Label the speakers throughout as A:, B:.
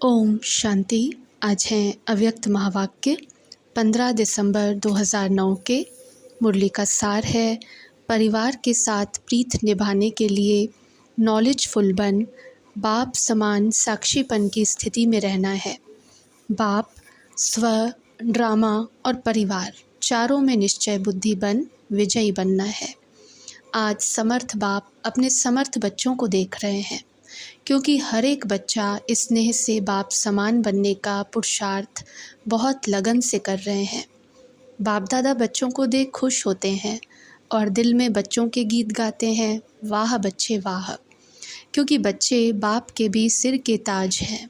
A: ओम शांति। आज है अव्यक्त महावाक्य 15 दिसंबर 2009 के। मुरली का सार है, परिवार के साथ प्रीत निभाने के लिए नॉलेजफुल बन बाप समान साक्षीपन की स्थिति में रहना है। बाप, स्व, ड्रामा और परिवार चारों में निश्चय बुद्धि बन विजयी बनना है। आज समर्थ बाप अपने समर्थ बच्चों को देख रहे हैं, क्योंकि हर एक बच्चा स्नेह से बाप समान बनने का पुरुषार्थ बहुत लगन से कर रहे हैं। बाप दादा बच्चों को देख खुश होते हैं और दिल में बच्चों के गीत गाते हैं, वाह बच्चे वाह, क्योंकि बच्चे बाप के भी सिर के ताज हैं।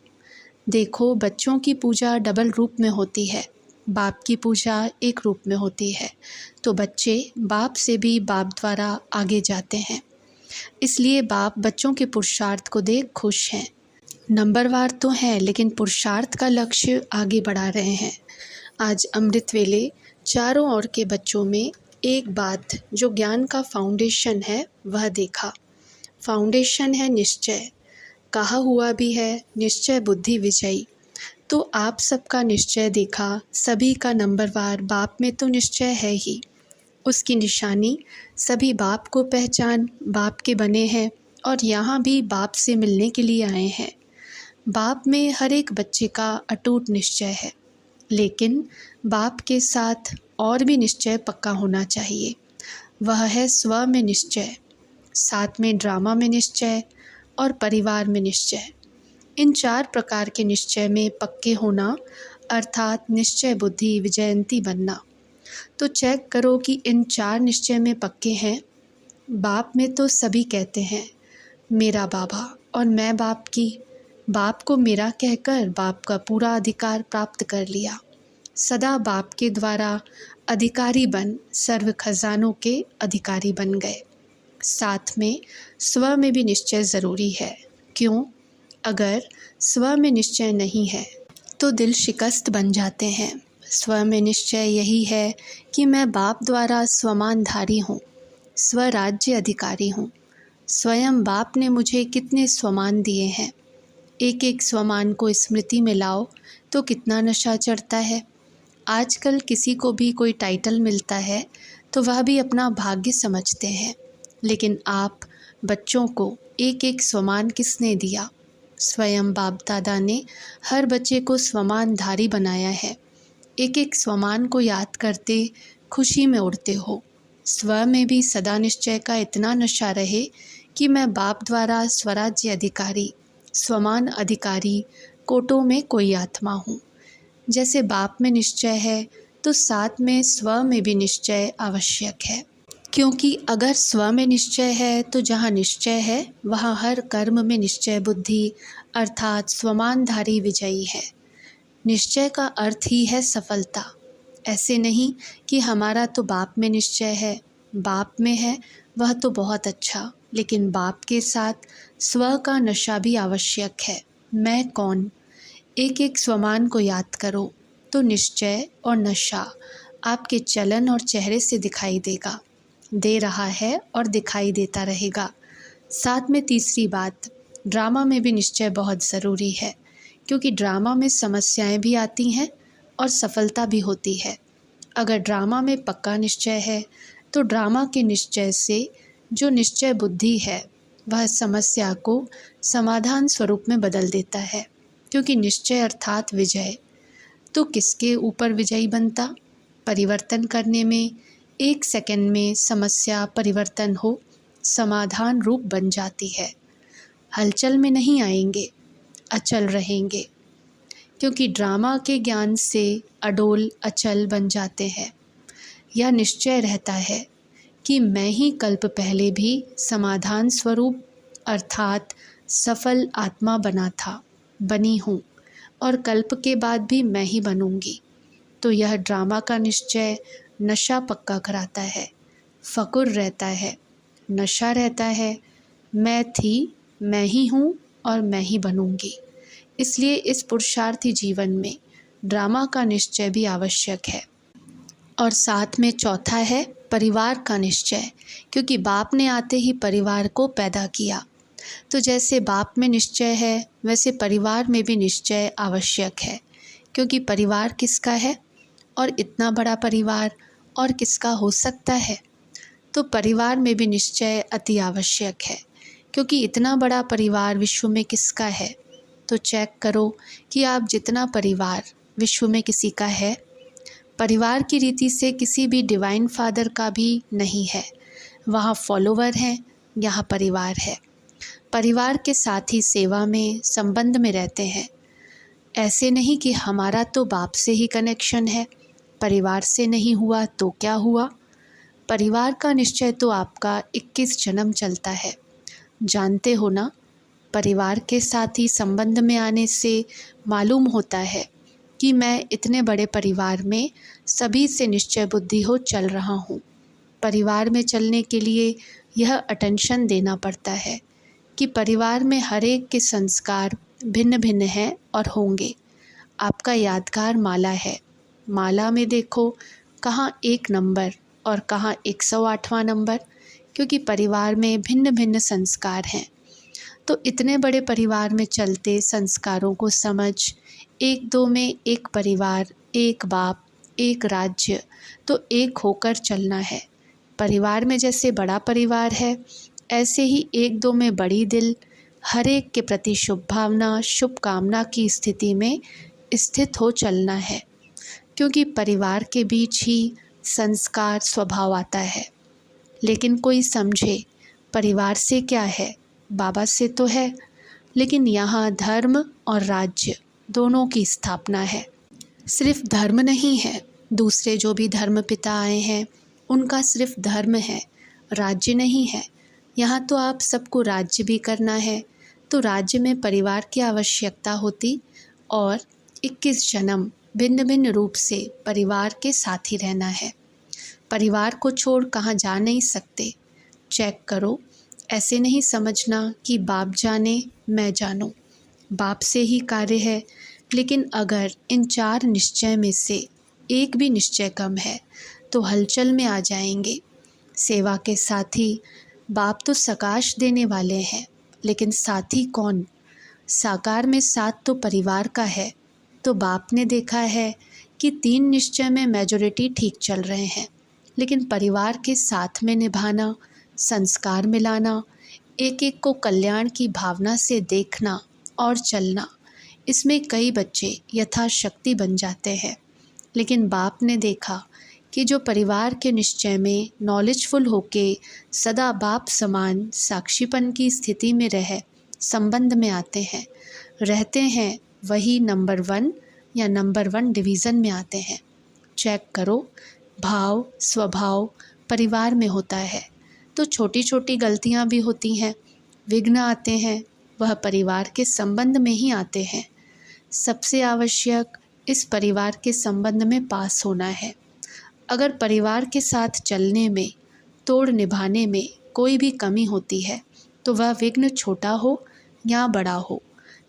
A: देखो, बच्चों की पूजा डबल रूप में होती है, बाप की पूजा एक रूप में होती है, तो बच्चे बाप से भी बाप द्वारा आगे जाते हैं। इसलिए बाप बच्चों के पुरुषार्थ को देख खुश हैं। नंबरवार तो हैं, लेकिन पुरुषार्थ का लक्ष्य आगे बढ़ा रहे हैं। आज अमृत वेले चारों ओर के बच्चों में एक बात जो ज्ञान का फाउंडेशन है वह देखा। फाउंडेशन है निश्चय, कहा हुआ भी है निश्चय बुद्धि विजयी। तो आप सबका निश्चय देखा, सभी का नंबरवार बाप में तो निश्चय है ही। उसकी निशानी सभी बाप को पहचान बाप के बने हैं और यहाँ भी बाप से मिलने के लिए आए हैं। बाप में हर एक बच्चे का अटूट निश्चय है, लेकिन बाप के साथ और भी निश्चय पक्का होना चाहिए। वह है स्व में निश्चय, साथ में ड्रामा में निश्चय और परिवार में निश्चय। इन चार प्रकार के निश्चय में पक्के होना अर्थात निश्चय बुद्धि विजयंती बनना। तो चेक करो कि इन चार निश्चय में पक्के हैं। बाप में तो सभी कहते हैं मेरा बाबा और मैं बाप की, बाप को मेरा कहकर बाप का पूरा अधिकार प्राप्त कर लिया। सदा बाप के द्वारा अधिकारी बन सर्व खजानों के अधिकारी बन गए। साथ में स्व में भी निश्चय ज़रूरी है। क्यों? अगर स्व में निश्चय नहीं है तो दिल शिकस्त बन जाते हैं। स्व में निश्चय यही है कि मैं बाप द्वारा स्वमानधारी हूँ, स्वराज्य अधिकारी हूँ। स्वयं बाप ने मुझे कितने स्वमान दिए हैं। एक एक स्वमान को स्मृति में लाओ तो कितना नशा चढ़ता है। आजकल किसी को भी कोई टाइटल मिलता है तो वह भी अपना भाग्य समझते हैं, लेकिन आप बच्चों को एक एक स्वमान किसने दिया? स्वयं बाप दादा ने हर बच्चे को स्वमानधारी बनाया है। एक एक स्वमान को याद करते खुशी में उड़ते हो। स्व में भी सदा निश्चय का इतना नशा रहे कि मैं बाप द्वारा स्वराज्य अधिकारी, स्वमान अधिकारी, कोटों में कोई आत्मा हूँ। जैसे बाप में निश्चय है तो साथ में स्व में भी निश्चय आवश्यक है, क्योंकि अगर स्व में निश्चय है तो जहाँ निश्चय है वहाँ हर कर्म में निश्चय बुद्धि अर्थात स्वमानधारी विजयी है। निश्चय का अर्थ ही है सफलता। ऐसे नहीं कि हमारा तो बाप में निश्चय है, बाप में है वह तो बहुत अच्छा, लेकिन बाप के साथ स्व का नशा भी आवश्यक है। मैं कौन? एक एक स्वमान को याद करो तो निश्चय और नशा आपके चलन और चेहरे से दिखाई देगा, दे रहा है और दिखाई देता रहेगा। साथ में तीसरी बात, ड्रामा में भी निश्चय बहुत ज़रूरी है, क्योंकि ड्रामा में समस्याएं भी आती हैं और सफलता भी होती है। अगर ड्रामा में पक्का निश्चय है तो ड्रामा के निश्चय से जो निश्चय बुद्धि है वह समस्या को समाधान स्वरूप में बदल देता है, क्योंकि निश्चय अर्थात विजय। तो किसके ऊपर विजयी बनता? परिवर्तन करने में एक सेकंड में समस्या परिवर्तन हो समाधान रूप बन जाती है। हलचल में नहीं आएंगे, अचल रहेंगे, क्योंकि ड्रामा के ज्ञान से अडोल अचल बन जाते हैं। यह निश्चय रहता है कि मैं ही कल्प पहले भी समाधान स्वरूप अर्थात सफल आत्मा बना था, बनी हूँ, और कल्प के बाद भी मैं ही बनूँगी। तो यह ड्रामा का निश्चय नशा पक्का कराता है। फ़कुर रहता है, नशा रहता है, मैं थी, मैं ही हूँ और मैं ही बनूँगी। इसलिए इस पुरुषार्थी जीवन में ड्रामा का निश्चय भी आवश्यक है। और साथ में चौथा है परिवार का निश्चय, क्योंकि बाप ने आते ही परिवार को पैदा किया। तो जैसे बाप में निश्चय है वैसे परिवार में भी निश्चय आवश्यक है, क्योंकि परिवार किसका है और इतना बड़ा परिवार और किसका हो सकता है। तो परिवार में भी निश्चय अति आवश्यक है, क्योंकि इतना बड़ा परिवार विश्व में किसका है। तो चेक करो कि आप जितना परिवार विश्व में किसी का है। परिवार की रीति से किसी भी डिवाइन फादर का भी नहीं है, वहाँ फॉलोवर हैं, यहाँ परिवार है। परिवार के साथ ही सेवा में संबंध में रहते हैं। ऐसे नहीं कि हमारा तो बाप से ही कनेक्शन है, परिवार से नहीं हुआ तो क्या हुआ। परिवार का निश्चय तो आपका 21 जन्म चलता है, जानते हो ना। परिवार के साथ ही संबंध में आने से मालूम होता है कि मैं इतने बड़े परिवार में सभी से निश्चय बुद्धि हो चल रहा हूँ। परिवार में चलने के लिए यह अटेंशन देना पड़ता है कि परिवार में हर एक के संस्कार भिन्न भिन्न हैं और होंगे। आपका यादगार माला है, माला में देखो कहाँ 1 नंबर और कहाँ 108वां नंबर, क्योंकि परिवार में भिन्न भिन्न संस्कार हैं। तो इतने बड़े परिवार में चलते संस्कारों को समझ, 1-2 में एक परिवार, एक बाप, एक राज्य, तो एक होकर चलना है। परिवार में जैसे बड़ा परिवार है, ऐसे ही 1-2 में बड़ी दिल, हर एक के प्रति शुभ भावना, शुभकामना की स्थिति में स्थित हो चलना है, क्योंकि परिवार के बीच ही संस्कार स्वभाव आता है। लेकिन कोई समझे परिवार से क्या है, बाबा से तो है, लेकिन यहाँ धर्म और राज्य दोनों की स्थापना है। सिर्फ धर्म नहीं है, दूसरे जो भी धर्म पिता आए हैं उनका सिर्फ धर्म है, राज्य नहीं है। यहाँ तो आप सबको राज्य भी करना है, तो राज्य में परिवार की आवश्यकता होती और 21 जन्म भिन्न भिन्न रूप से परिवार के साथ ही रहना है। परिवार को छोड़ कहाँ जा नहीं सकते। चेक करो, ऐसे नहीं समझना कि बाप जाने मैं जानूं। बाप से ही कार्य है, लेकिन अगर इन 4 निश्चय में से एक भी निश्चय कम है तो हलचल में आ जाएंगे। सेवा के साथी बाप तो सकाश देने वाले हैं, लेकिन साथी कौन। साकार में साथ तो परिवार का है। तो बाप ने देखा है कि 3 निश्चय में मेजॉरिटी ठीक चल रहे हैं, लेकिन परिवार के साथ में निभाना, संस्कार मिलाना, एक एक को कल्याण की भावना से देखना और चलना, इसमें कई बच्चे यथाशक्ति बन जाते हैं। लेकिन बाप ने देखा कि जो परिवार के निश्चय में नॉलेजफुल होके सदा बाप समान साक्षीपन की स्थिति में रह संबंध में आते हैं, रहते हैं, वही नंबर 1 या नंबर 1 डिवीज़न में आते हैं। चेक करो, भाव स्वभाव परिवार में होता है तो छोटी छोटी गलतियां भी होती हैं, विघ्न आते हैं, वह परिवार के संबंध में ही आते हैं। सबसे आवश्यक इस परिवार के संबंध में पास होना है। अगर परिवार के साथ चलने में, तोड़ निभाने में कोई भी कमी होती है तो वह विघ्न छोटा हो या बड़ा हो,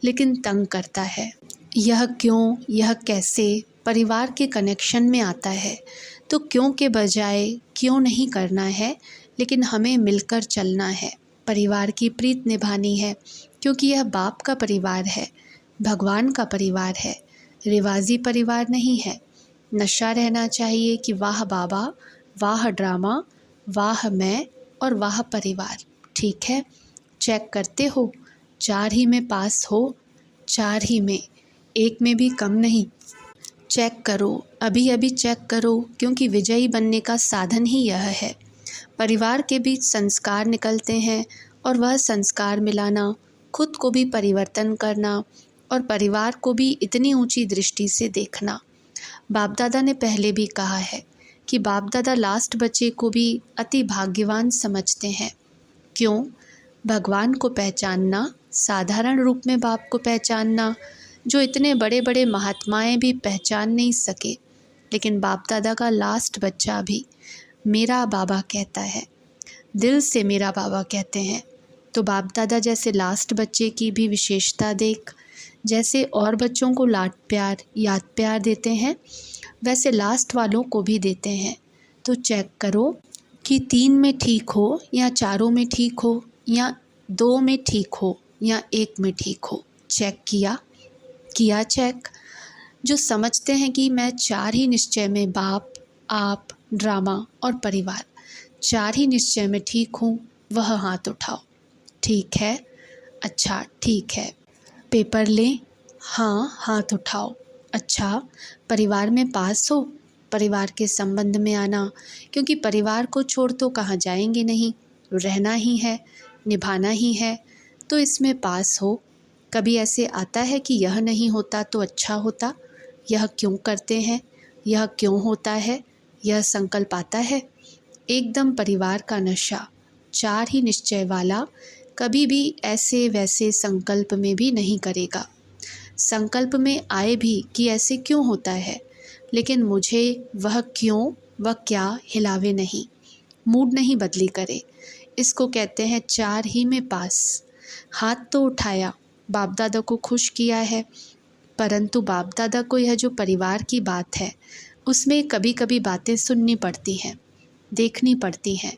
A: लेकिन तंग करता है। यह क्यों, यह कैसे परिवार के कनेक्शन में आता है। तो क्यों के बजाय क्यों नहीं करना है, लेकिन हमें मिलकर चलना है, परिवार की प्रीत निभानी है, क्योंकि यह बाप का परिवार है, भगवान का परिवार है, रिवाजी परिवार नहीं है। नशा रहना चाहिए कि वाह बाबा, वाह ड्रामा, वाह मैं और वाह परिवार। ठीक है, चेक करते हो, 4 ही में पास हो, 4 ही में, 1 में भी कम नहीं। चेक करो, अभी अभी चेक करो, क्योंकि विजयी बनने का साधन ही यह है। परिवार के बीच संस्कार निकलते हैं और वह संस्कार मिलाना, खुद को भी परिवर्तन करना और परिवार को भी इतनी ऊंची दृष्टि से देखना। बाप दादा ने पहले भी कहा है कि बाप दादा लास्ट बच्चे को भी अति भाग्यवान समझते हैं। क्यों? भगवान को पहचानना, साधारण रूप में बाप को पहचानना, जो इतने बड़े बड़े महात्माएं भी पहचान नहीं सके, लेकिन बाप दादा का लास्ट बच्चा भी मेरा बाबा कहता है, दिल से मेरा बाबा कहते हैं। तो बाप दादा जैसे लास्ट बच्चे की भी विशेषता देख, जैसे और बच्चों को लाड प्यार, याद प्यार देते हैं, वैसे लास्ट वालों को भी देते हैं। तो चेक करो कि 3 में ठीक हो या 4 में ठीक हो या दो में ठीक हो या एक में ठीक हो। चेक किया चेक। जो समझते हैं कि मैं चार ही निश्चय में बाप, आप, ड्रामा और परिवार, चार ही निश्चय में ठीक हूँ, वह हाथ उठाओ। ठीक है, अच्छा ठीक है। पेपर लें? हाँ, हाथ उठाओ। अच्छा, परिवार में पास हो? परिवार के संबंध में आना, क्योंकि परिवार को छोड़ तो कहाँ जाएंगे नहीं, रहना ही है, निभाना ही है, तो इसमें पास हो। कभी ऐसे आता है कि यह नहीं होता तो अच्छा होता, यह क्यों करते हैं, यह क्यों होता है, यह संकल्प आता है। एकदम परिवार का नशा, चार ही निश्चय वाला कभी भी ऐसे वैसे संकल्प में भी नहीं करेगा। संकल्प में आए भी कि ऐसे क्यों होता है, लेकिन मुझे वह क्यों वह क्या हिलावे नहीं, मूड नहीं बदली करे। इसको कहते हैं चार ही में पास। हाथ तो उठाया, बाप दादा को खुश किया है, परंतु बाप दादा को यह जो परिवार की बात है उसमें कभी कभी बातें सुननी पड़ती हैं, देखनी पड़ती हैं।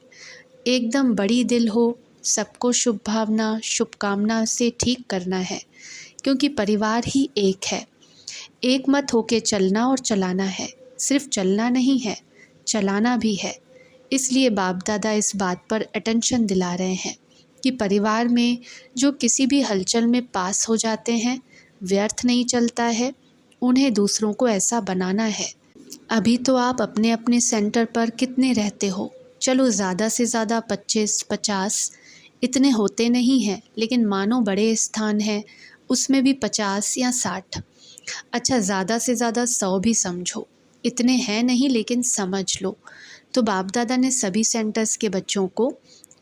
A: एकदम बड़ी दिल हो, सबको शुभ भावना शुभकामना से ठीक करना है, क्योंकि परिवार ही एक है। एक मत होके चलना और चलाना है, सिर्फ चलना नहीं है, चलाना भी है। इसलिए बाप दादा इस बात पर अटेंशन दिला रहे हैं कि परिवार में जो किसी भी हलचल में पास हो जाते हैं, व्यर्थ नहीं चलता है, उन्हें दूसरों को ऐसा बनाना है। अभी तो आप अपने अपने सेंटर पर कितने रहते हो? चलो ज़्यादा से ज़्यादा 25-50, इतने होते नहीं हैं, लेकिन मानो बड़े स्थान हैं उसमें भी 50 या 60। अच्छा, ज़्यादा से ज़्यादा 100 भी समझो, इतने हैं नहीं लेकिन समझ लो। तो बाप दादा ने सभी सेंटर्स के बच्चों को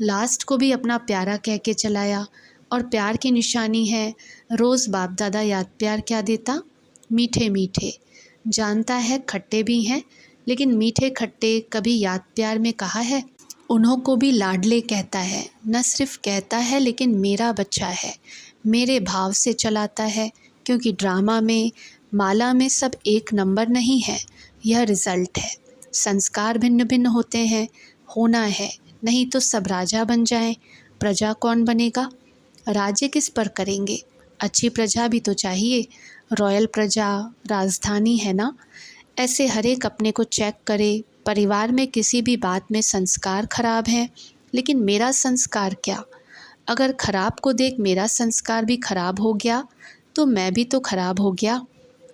A: लास्ट को भी अपना प्यारा कह के चलाया, और प्यार की निशानी है रोज़ बाप दादा याद प्यार क्या देता, मीठे मीठे। जानता है खट्टे भी हैं, लेकिन मीठे खट्टे कभी याद प्यार में कहा है? उन्हों को भी लाडले कहता है, न सिर्फ कहता है लेकिन मेरा बच्चा है, मेरे भाव से चलाता है। क्योंकि ड्रामा में माला में सब एक नंबर नहीं है, यह रिज़ल्ट है। संस्कार भिन्न भिन्न होते हैं, होना है, नहीं तो सब राजा बन जाएं, प्रजा कौन बनेगा? राज्य किस पर करेंगे? अच्छी प्रजा भी तो चाहिए, रॉयल प्रजा, राजधानी है ना। ऐसे हर एक अपने को चेक करे। परिवार में किसी भी बात में संस्कार खराब है, लेकिन मेरा संस्कार क्या? अगर खराब को देख मेरा संस्कार भी खराब हो गया तो मैं भी तो खराब हो गया।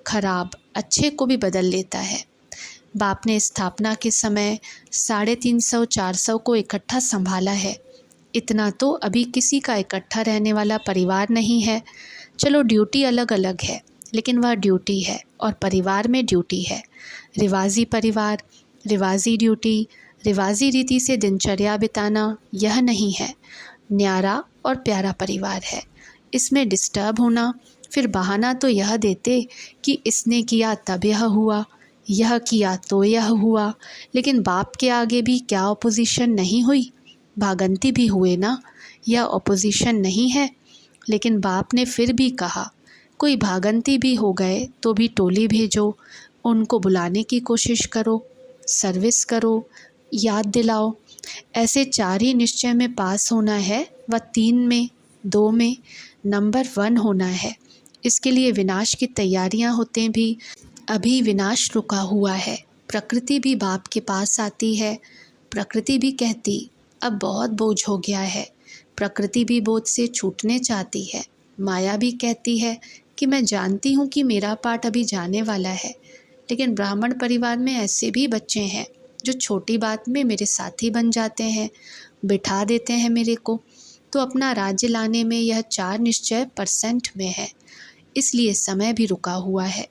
A: खराब अच्छे को भी बदल लेता है। बाप ने स्थापना के समय 350-400 को इकट्ठा संभाला है। इतना तो अभी किसी का इकट्ठा रहने वाला परिवार नहीं है। चलो ड्यूटी अलग अलग है, लेकिन वह ड्यूटी है और परिवार में ड्यूटी है। रिवाजी परिवार, रिवाजी ड्यूटी, रिवाजी रीति से दिनचर्या बिताना, यह नहीं है। न्यारा और प्यारा परिवार है। इसमें डिस्टर्ब होना, फिर बहाना तो यह देते कि इसने किया तब यह हुआ, यह किया तो यह हुआ। लेकिन बाप के आगे भी क्या अपोजिशन नहीं हुई? भागंती भी हुए ना। यह अपोजिशन नहीं है, लेकिन बाप ने फिर भी कहा कोई भागंती भी हो गए तो भी टोली भेजो, उनको बुलाने की कोशिश करो, सर्विस करो, याद दिलाओ। ऐसे चार ही निश्चय में पास होना है, व 3 में, 2 में, नंबर 1 होना है। इसके लिए विनाश की तैयारियां होते भी अभी विनाश रुका हुआ है। प्रकृति भी बाप के पास आती है। प्रकृति भी कहती अब बहुत बोझ हो गया है। प्रकृति भी बोझ से छूटने चाहती है। माया भी कहती है कि मैं जानती हूँ कि मेरा पार्ट अभी जाने वाला है, लेकिन ब्राह्मण परिवार में ऐसे भी बच्चे हैं जो छोटी बात में मेरे साथी बन जाते हैं, बिठा देते हैं मेरे को। तो अपना राज्य लाने में यह 4 निश्चय % में है, इसलिए समय भी रुका हुआ है।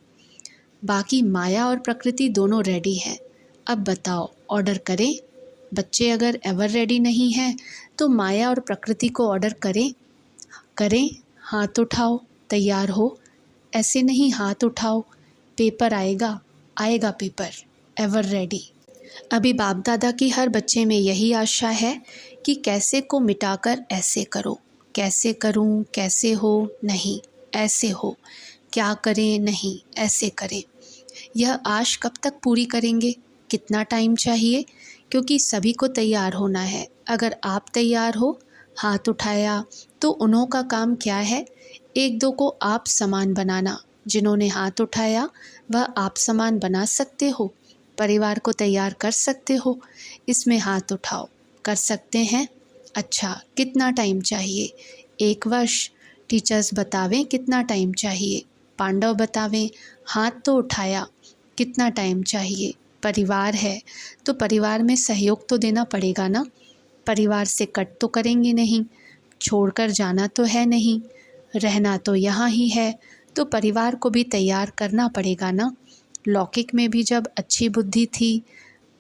A: बाकी माया और प्रकृति दोनों रेडी हैं। अब बताओ ऑर्डर करें? बच्चे अगर एवर रेडी नहीं हैं तो माया और प्रकृति को ऑर्डर करें? हाथ उठाओ, तैयार हो। ऐसे नहीं हाथ उठाओ, पेपर आएगा पेपर, एवर रेडी। अभी बाप दादा की हर बच्चे में यही आशा है कि कैसे को मिटाकर ऐसे करो। कैसे करूं, कैसे हो, नहीं ऐसे हो। क्या करें, नहीं ऐसे करें। यह आश कब तक पूरी करेंगे? कितना टाइम चाहिए? क्योंकि सभी को तैयार होना है। अगर आप तैयार हो, हाथ उठाया तो उन्हों का काम क्या है? एक दो को आप समान बनाना। जिन्होंने हाथ उठाया वह आप समान बना सकते हो, परिवार को तैयार कर सकते हो। इसमें हाथ उठाओ। कर सकते हैं? अच्छा, कितना टाइम चाहिए? 1 वर्ष। टीचर्स बतावें कितना टाइम चाहिए? पांडव बतावें। हाथ तो उठाया, कितना टाइम चाहिए? परिवार है तो परिवार में सहयोग तो देना पड़ेगा ना। परिवार से कट तो करेंगे नहीं, छोड़कर जाना तो है नहीं, रहना तो यहाँ ही है, तो परिवार को भी तैयार करना पड़ेगा ना। लौकिक में भी जब अच्छी बुद्धि थी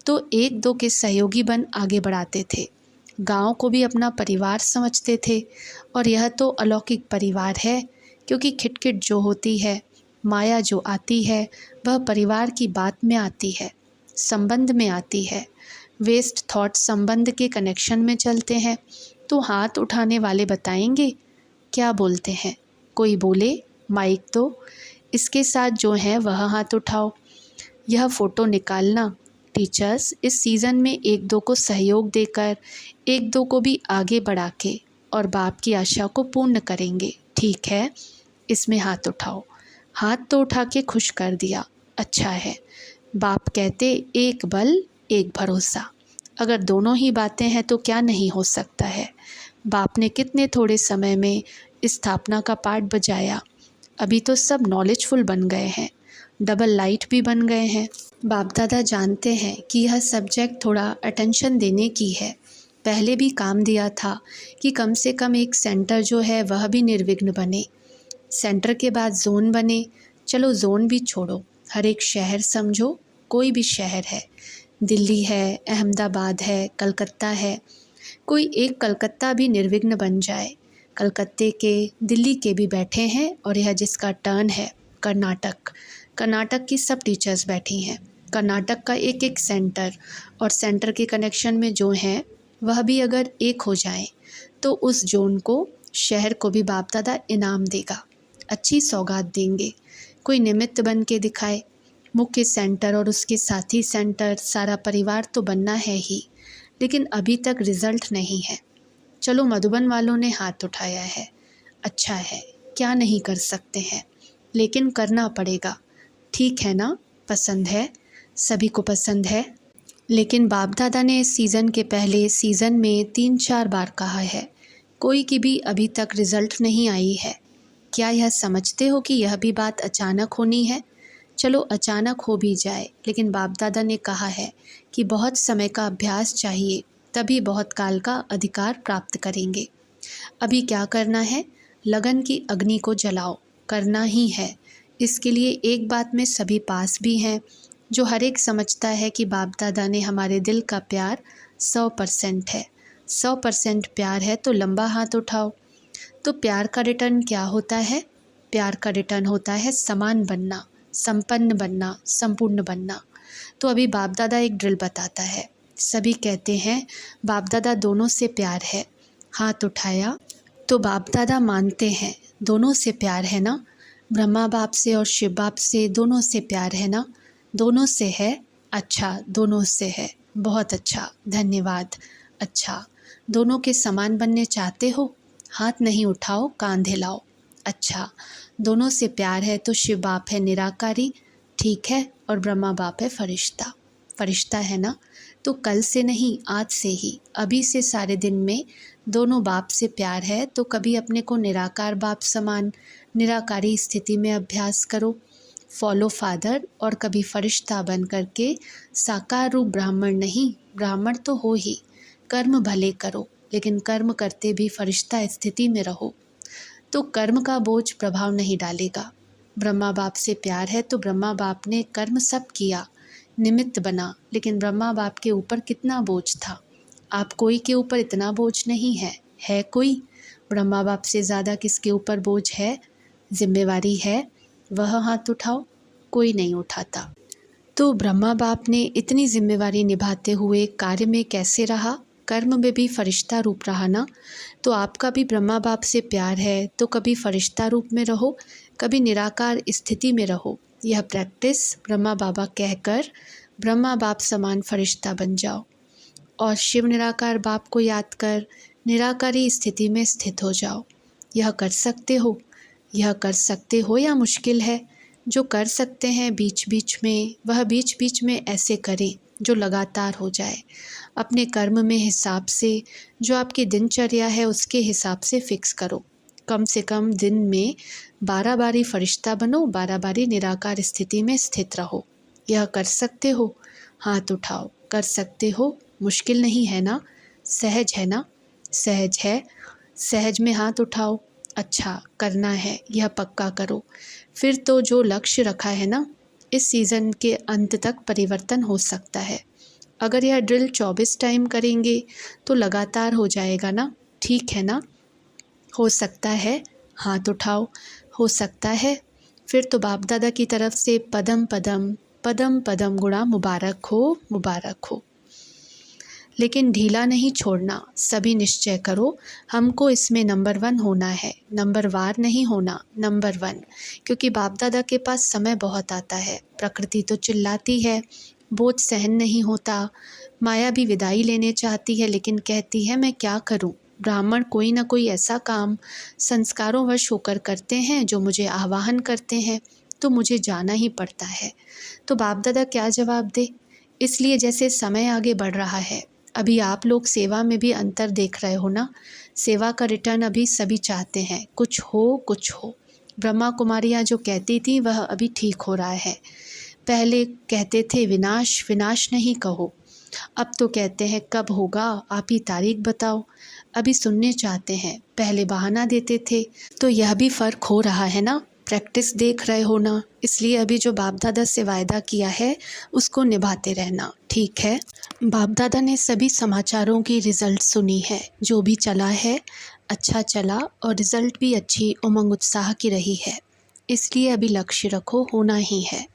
A: तो एक दो के सहयोगी बन आगे बढ़ाते थे, गांव को भी अपना परिवार समझते थे। और यह तो अलौकिक परिवार है, क्योंकि खिटखिट जो होती है, माया जो आती है, वह परिवार की बात में आती है, संबंध में आती है। वेस्ट थॉट संबंध के कनेक्शन में चलते हैं। तो हाथ उठाने वाले बताएंगे क्या बोलते हैं? कोई बोले माइक दो, इसके साथ जो है वह हाथ उठाओ। यह फ़ोटो निकालना। टीचर्स इस सीज़न में एक दो को सहयोग देकर, एक दो को भी आगे बढ़ा के और बाप की आशा को पूर्ण करेंगे। ठीक है, इसमें हाथ उठाओ। हाथ तो उठा के खुश कर दिया, अच्छा है। बाप कहते एक बल एक भरोसा। अगर दोनों ही बातें हैं तो क्या नहीं हो सकता है। बाप ने कितने थोड़े समय में स्थापना का पाठ बजाया। अभी तो सब नॉलेजफुल बन गए हैं, डबल लाइट भी बन गए हैं। बाप दादा जानते हैं कि यह सब्जेक्ट थोड़ा अटेंशन देने की है। पहले भी काम दिया था कि कम से कम एक सेंटर जो है वह भी निर्विघ्न बने। सेंटर के बाद जोन बने। चलो जोन भी छोड़ो, हर एक शहर समझो, कोई भी शहर है, दिल्ली है, अहमदाबाद है, कलकत्ता है, कोई एक कलकत्ता भी निर्विघ्न बन जाए। कलकत्ते के, दिल्ली के भी बैठे हैं और यह जिसका टर्न है कर्नाटक, कर्नाटक की सब टीचर्स बैठी हैं। कर्नाटक का एक एक सेंटर और सेंटर के कनेक्शन में जो हैं वह भी अगर एक हो जाए तो उस जोन को, शहर को भी बाप दादा इनाम देगा, अच्छी सौगात देंगे। कोई निमित्त बन के दिखाए। मुख्य सेंटर और उसके साथी सेंटर, सारा परिवार तो बनना है ही, लेकिन अभी तक रिज़ल्ट नहीं है। चलो मधुबन वालों ने हाथ उठाया है, अच्छा है, क्या नहीं कर सकते हैं, लेकिन करना पड़ेगा। ठीक है ना? पसंद है, सभी को पसंद है। लेकिन बाप दादा ने इस सीज़न के पहले सीज़न में 3-4 बार कहा है, कोई की भी अभी तक रिज़ल्ट नहीं आई है। क्या यह समझते हो कि यह भी बात अचानक होनी है? चलो अचानक हो भी जाए, लेकिन बाप दादा ने कहा है कि बहुत समय का अभ्यास चाहिए, तभी बहुत काल का अधिकार प्राप्त करेंगे। अभी क्या करना है? लगन की अग्नि को जलाओ, करना ही है। इसके लिए एक बात में सभी पास भी हैं, जो हर एक समझता है कि बाप दादा ने हमारे दिल का प्यार 100% है। 100% प्यार है तो लंबा हाथ उठाओ। तो प्यार का रिटर्न क्या होता है? प्यार का रिटर्न होता है समान बनना, संपन्न बनना, संपूर्ण बनना। तो अभी बाप दादा एक ड्रिल बताता है। सभी कहते हैं बाप दादा दोनों से प्यार है। हाथ उठाया तो बाप दादा मानते हैं दोनों से प्यार है ना। ब्रह्मा बाप से और शिव बाप से दोनों से प्यार है ना। दोनों से है, अच्छा दोनों से है, बहुत अच्छा, धन्यवाद। अच्छा, दोनों के समान बनने चाहते हो? हाथ नहीं उठाओ, कांधे लाओ। अच्छा, दोनों से प्यार है तो शिव बाप है निराकारी, ठीक है, और ब्रह्मा बाप है फरिश्ता। फरिश्ता है ना, तो कल से नहीं, आज से ही, अभी से सारे दिन में दोनों बाप से प्यार है तो कभी अपने को निराकार बाप समान, निराकारी स्थिति में अभ्यास करो, फॉलो फादर, और कभी फरिश्ता बन करके साकार रूप ब्राह्मण नहीं, ब्राह्मण तो हो ही, कर्म भले करो, लेकिन कर्म करते भी फरिश्ता स्थिति में रहो, तो कर्म का बोझ प्रभाव नहीं डालेगा। ब्रह्मा बाप से प्यार है तो ब्रह्मा बाप ने कर्म सब किया, निमित्त बना, लेकिन ब्रह्मा बाप के ऊपर कितना बोझ था? आप कोई के ऊपर इतना बोझ नहीं है। है कोई? ब्रह्मा बाप से ज़्यादा किसके ऊपर बोझ है, जिम्मेवारी है? वह हाथ उठाओ। कोई नहीं उठाता। तो ब्रह्मा बाप ने इतनी जिम्मेवारी निभाते हुए कार्य में कैसे रहा? कर्म में भी फरिश्ता रूप रहा ना। तो आपका भी ब्रह्मा बाप से प्यार है तो कभी फरिश्ता रूप में रहो, कभी निराकार स्थिति में रहो। यह प्रैक्टिस ब्रह्मा बाबा कहकर ब्रह्मा बाप समान फरिश्ता बन जाओ, और शिव निराकार बाप को याद कर निराकारी स्थिति में स्थित हो जाओ। यह कर सकते हो, यह कर सकते हो या मुश्किल है? जो कर सकते हैं बीच बीच में, वह बीच बीच में ऐसे करें जो लगातार हो जाए। अपने कर्म में हिसाब से, जो आपकी दिनचर्या है उसके हिसाब से फिक्स करो। कम से कम दिन में 12 बारी फरिश्ता बनो, 12 बारी निराकार स्थिति में स्थित रहो। यह कर सकते हो? हाथ उठाओ। कर सकते हो? मुश्किल नहीं है ना? सहज है ना? सहज है। सहज में हाथ उठाओ। अच्छा, करना है, यह पक्का करो। फिर तो जो लक्ष्य रखा है ना, इस सीज़न के अंत तक परिवर्तन हो सकता है। अगर यह ड्रिल 24 टाइम करेंगे तो लगातार हो जाएगा ना? ठीक है ना? हो सकता है? हाथ उठाओ। हो सकता है? फिर तो बाप दादा की तरफ से पदम पदम पदम पदम गुणा मुबारक हो, मुबारक हो। लेकिन ढीला नहीं छोड़ना। सभी निश्चय करो, हमको इसमें नंबर 1 होना है। नंबर वार नहीं होना, नंबर 1। क्योंकि बाप दादा के पास समय बहुत आता है। प्रकृति तो चिल्लाती है, बोझ सहन नहीं होता। माया भी विदाई लेने चाहती है, लेकिन कहती है मैं क्या करूं? ब्राह्मण कोई ना कोई ऐसा काम संस्कारों वश होकर करते हैं जो मुझे आवाहन करते हैं, तो मुझे जाना ही पड़ता है। तो बाप दादा क्या जवाब दे? इसलिए जैसे समय आगे बढ़ रहा है, अभी आप लोग सेवा में भी अंतर देख रहे हो ना। सेवा का रिटर्न अभी सभी चाहते हैं, कुछ हो कुछ हो। ब्रह्मा कुमारियाँ जो कहती थी वह अभी ठीक हो रहा है। पहले कहते थे विनाश विनाश नहीं कहो, अब तो कहते हैं कब होगा, आप ही तारीख बताओ। अभी सुनने चाहते हैं, पहले बहाना देते थे। तो यह भी फ़र्क हो रहा है ना। प्रैक्टिस देख रहे हो ना, इसलिए अभी जो बाप दादा से वायदा किया है उसको निभाते रहना, ठीक है? बाप दादा ने सभी समाचारों की रिज़ल्ट सुनी है। जो भी चला है अच्छा चला और रिज़ल्ट भी अच्छी उमंग उत्साह की रही है। इसलिए अभी लक्ष्य रखो, होना ही है,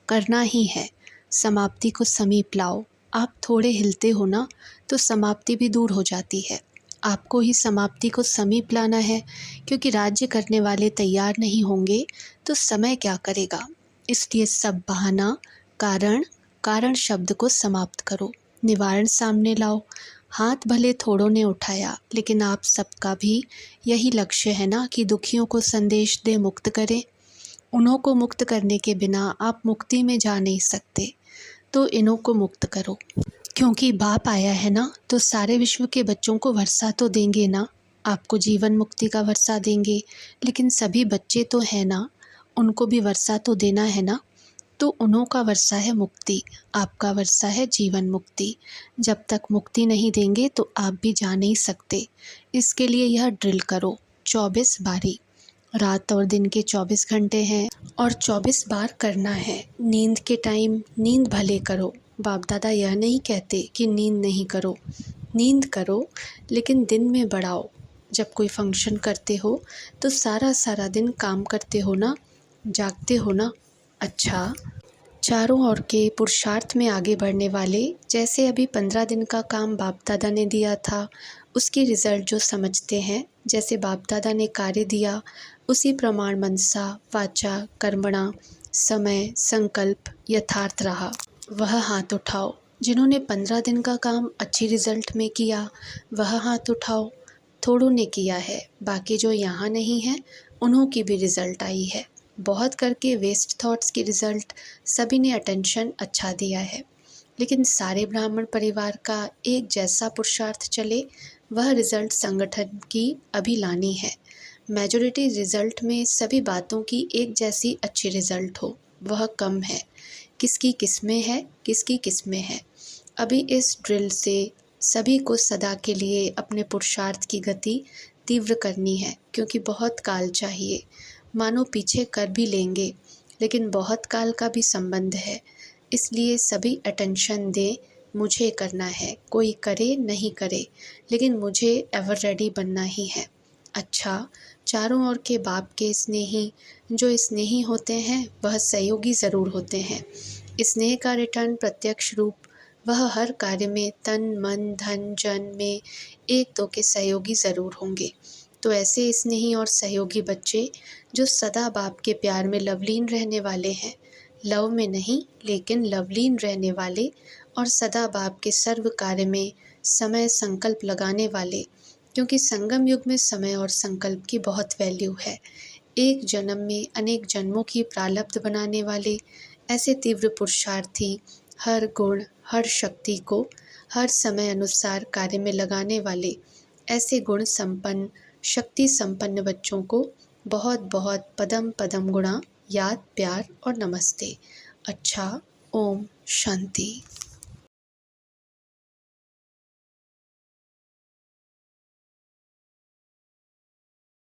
A: करना ही है। समाप्ति को समीप लाओ। आप थोड़े हिलते हो ना तो समाप्ति भी दूर हो जाती है। आपको ही समाप्ति को समीप लाना है, क्योंकि राज्य करने वाले तैयार नहीं होंगे तो समय क्या करेगा। इसलिए सब बहाना, कारण, कारण शब्द को समाप्त करो। निवारण सामने लाओ। हाथ भले थोड़ों ने उठाया, लेकिन आप सबका भी यही लक्ष्य है ना कि दुखियों को संदेश दे, मुक्त करें। उन्हों को मुक्त करने के बिना आप मुक्ति में जा नहीं सकते, तो इन्हों को मुक्त करो। क्योंकि बाप आया है ना, तो सारे विश्व के बच्चों को वर्षा तो देंगे ना। आपको जीवन मुक्ति का वर्षा देंगे, लेकिन सभी बच्चे तो हैं ना, उनको भी वर्षा तो देना है ना। तो उन्हों का वर्षा है मुक्ति, आपका वर्षा है जीवन मुक्ति। जब तक मुक्ति नहीं देंगे तो आप भी जा नहीं सकते। इसके लिए यह ड्रिल करो 24 बारी। रात और दिन के 24 घंटे हैं और 24 बार करना है। नींद के टाइम नींद भले करो। बाप दादा यह नहीं कहते कि नींद नहीं करो, नींद करो, लेकिन दिन में बढ़ाओ। जब कोई फंक्शन करते हो तो सारा सारा दिन काम करते हो ना, जागते हो ना। अच्छा, चारों ओर के पुरुषार्थ में आगे बढ़ने वाले, जैसे अभी 15 दिन का काम बाप दादा ने दिया था, उसकी रिज़ल्ट जो समझते हैं, जैसे बाप दादा ने कार्य दिया उसी प्रमाण मनसा वाचा कर्मणा समय संकल्प यथार्थ रहा। वह हाथ उठाओ। जिन्होंने 15 दिन का काम अच्छी रिज़ल्ट में किया वह हाथ उठाओ। थोड़ों ने किया है, बाकी जो यहाँ नहीं है उन्हों की भी रिज़ल्ट आई है। बहुत करके वेस्ट थॉट्स की रिज़ल्ट सभी ने अटेंशन अच्छा दिया है, लेकिन सारे ब्राह्मण परिवार का एक जैसा पुरुषार्थ चले, वह रिज़ल्ट संगठन की अभी लानी है। मेजॉरिटी रिज़ल्ट में सभी बातों की एक जैसी अच्छी रिज़ल्ट हो, वह कम है। किसकी किस्में है, किसकी किस्में है। अभी इस ड्रिल से सभी को सदा के लिए अपने पुरुषार्थ की गति तीव्र करनी है, क्योंकि बहुत काल चाहिए। मानो पीछे कर भी लेंगे, लेकिन बहुत काल का भी संबंध है। इसलिए सभी अटेंशन दें, मुझे करना है, कोई करे नहीं करे, लेकिन मुझे एवर रेडी बनना ही है। अच्छा, चारों ओर के बाप के स्नेही, जो स्नेही होते हैं वह सहयोगी ज़रूर होते हैं। स्नेह का रिटर्न प्रत्यक्ष रूप, वह हर कार्य में तन मन धन जन में एक दो के सहयोगी ज़रूर होंगे। तो ऐसे स्नेही और सहयोगी बच्चे जो सदा बाप के प्यार में लवलीन रहने वाले हैं, लव में नहीं लेकिन लवलीन रहने वाले और सदा बाप के सर्व कार्य में समय संकल्प लगाने वाले, क्योंकि संगम युग में समय और संकल्प की बहुत वैल्यू है। एक जन्म में अनेक जन्मों की प्रारब्ध बनाने वाले ऐसे तीव्र पुरुषार्थी, हर गुण, हर शक्ति को हर समय अनुसार कार्य में लगाने वाले ऐसे गुण संपन्न, शक्ति संपन्न बच्चों को बहुत बहुत पदम पदम गुणा याद, प्यार और नमस्ते। अच्छा, ओम शांति।